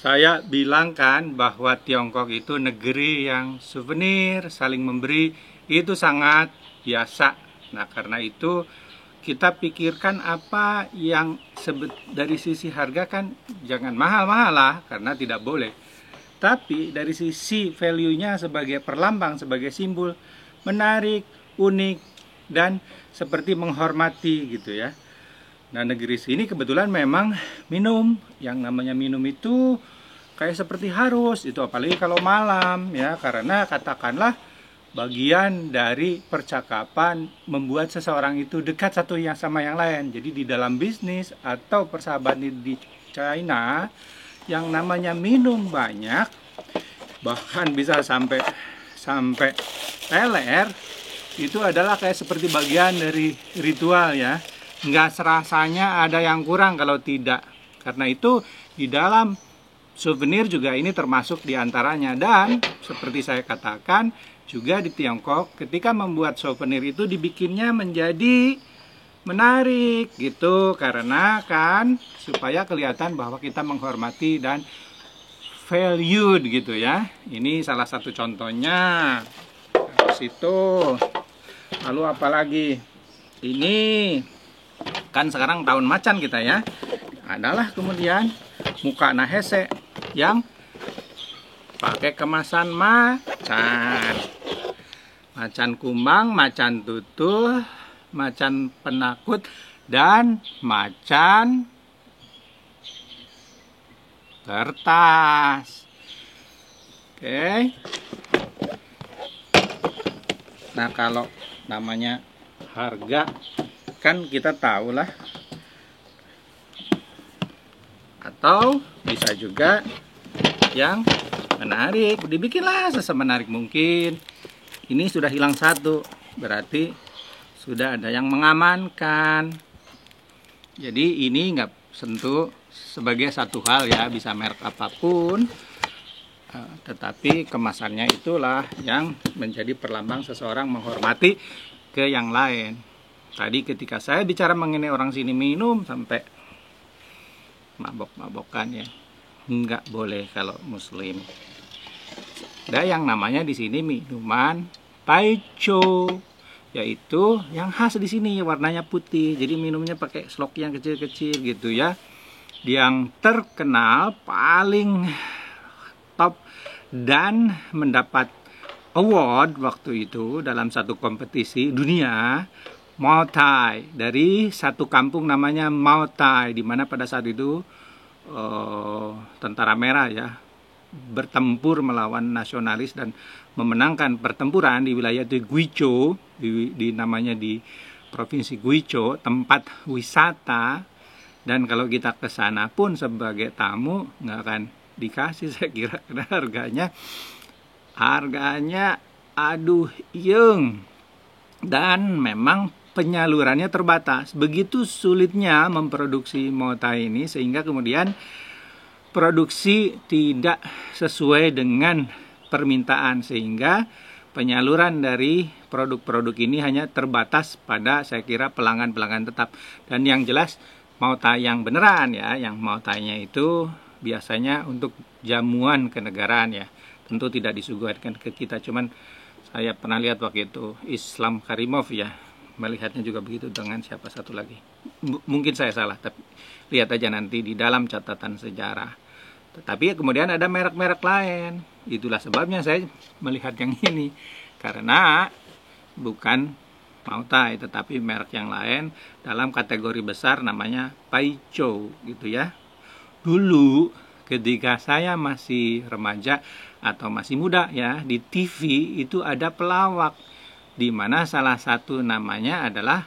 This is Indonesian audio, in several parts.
Saya bilang kan bahwa Tiongkok itu negeri yang souvenir, saling memberi, itu sangat biasa. Nah, karena itu kita pikirkan apa yang dari sisi harga kan jangan mahal-mahal lah, karena tidak boleh. Tapi dari sisi value-nya sebagai perlambang, sebagai simbol, menarik, unik, dan seperti menghormati gitu ya. Nah, negeri sini kebetulan memang minum, yang namanya minum itu kayak seperti harus, itu apalagi kalau malam ya, karena katakanlah bagian dari percakapan membuat seseorang itu dekat satu yang sama yang lain. Jadi di dalam bisnis atau persahabatan di China, yang namanya minum banyak, bahkan bisa sampai teler, itu adalah kayak seperti bagian dari ritual ya. Nggak serasanya ada yang kurang kalau tidak. Karena itu di dalam souvenir juga ini termasuk diantaranya. Dan seperti saya katakan juga di Tiongkok, ketika membuat souvenir itu dibikinnya menjadi menarik gitu. Karena kan supaya kelihatan bahwa kita menghormati dan valued gitu ya. Ini salah satu contohnya. Terus itu. Lalu apalagi? Ini kan sekarang tahun macan kita ya. Adalah kemudian muka nahese yang pakai kemasan macan. Macan kumbang, macan tutul, macan penakut, dan macan kertas. Oke. Nah, kalau namanya harga kan kita tahu lah, atau bisa juga yang menarik, dibikinlah semenarik mungkin. Ini sudah hilang satu, berarti sudah ada yang mengamankan. Jadi ini nggak sentuh sebagai satu hal ya, bisa merek apapun, tetapi kemasannya itulah yang menjadi perlambang seseorang menghormati ke yang lain. Tadi ketika saya bicara mengenai orang sini minum sampai mabok-mabokan ya, nggak boleh kalau muslim. Ada yang namanya di sini minuman Paicho, yaitu yang khas di sini warnanya putih. Jadi minumnya pakai slok yang kecil-kecil gitu ya. Yang terkenal paling top dan mendapat award waktu itu dalam satu kompetisi dunia, Muay Thai, dari satu kampung namanya Muay Thai, di mana pada saat itu tentara merah ya bertempur melawan nasionalis dan memenangkan pertempuran di wilayah di Guizhou, namanya di provinsi Guizhou, tempat wisata. Dan kalau kita ke sana pun sebagai tamu nggak akan dikasih, saya kira, karena harganya aduh yung, dan memang penyalurannya terbatas. Begitu sulitnya memproduksi Muay Thai ini sehingga kemudian produksi tidak sesuai dengan permintaan, sehingga penyaluran dari produk-produk ini hanya terbatas pada, saya kira, pelanggan-pelanggan tetap. Dan yang jelas Muay Thai yang beneran ya, yang Muay Thai-nya itu biasanya untuk jamuan kenegaraan ya, tentu tidak disuguhkan ke kita. Cuman saya pernah lihat waktu itu Islam Karimov ya, melihatnya juga begitu dengan siapa satu lagi. Mungkin saya salah, tapi lihat aja nanti di dalam catatan sejarah. Tetapi kemudian ada merek-merek lain. Itulah sebabnya saya melihat yang ini, karena bukan Muay Thai tetapi merek yang lain dalam kategori besar namanya Paicho gitu ya. Dulu ketika saya masih remaja atau masih muda ya, di TV itu ada pelawak di mana salah satu namanya adalah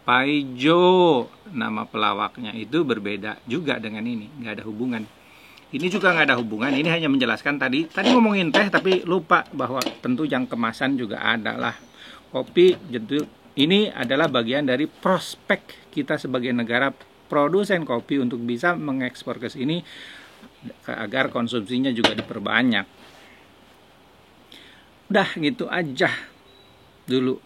Paijo. Nama pelawaknya itu berbeda juga dengan ini, nggak ada hubungan. Ini juga nggak ada hubungan, ini hanya menjelaskan tadi ngomongin teh tapi lupa bahwa tentu yang kemasan juga ada lah. Kopi, jadi ini adalah bagian dari prospek kita sebagai negara produsen kopi untuk bisa mengekspor ke sini agar konsumsinya juga diperbanyak. Udah gitu aja dulu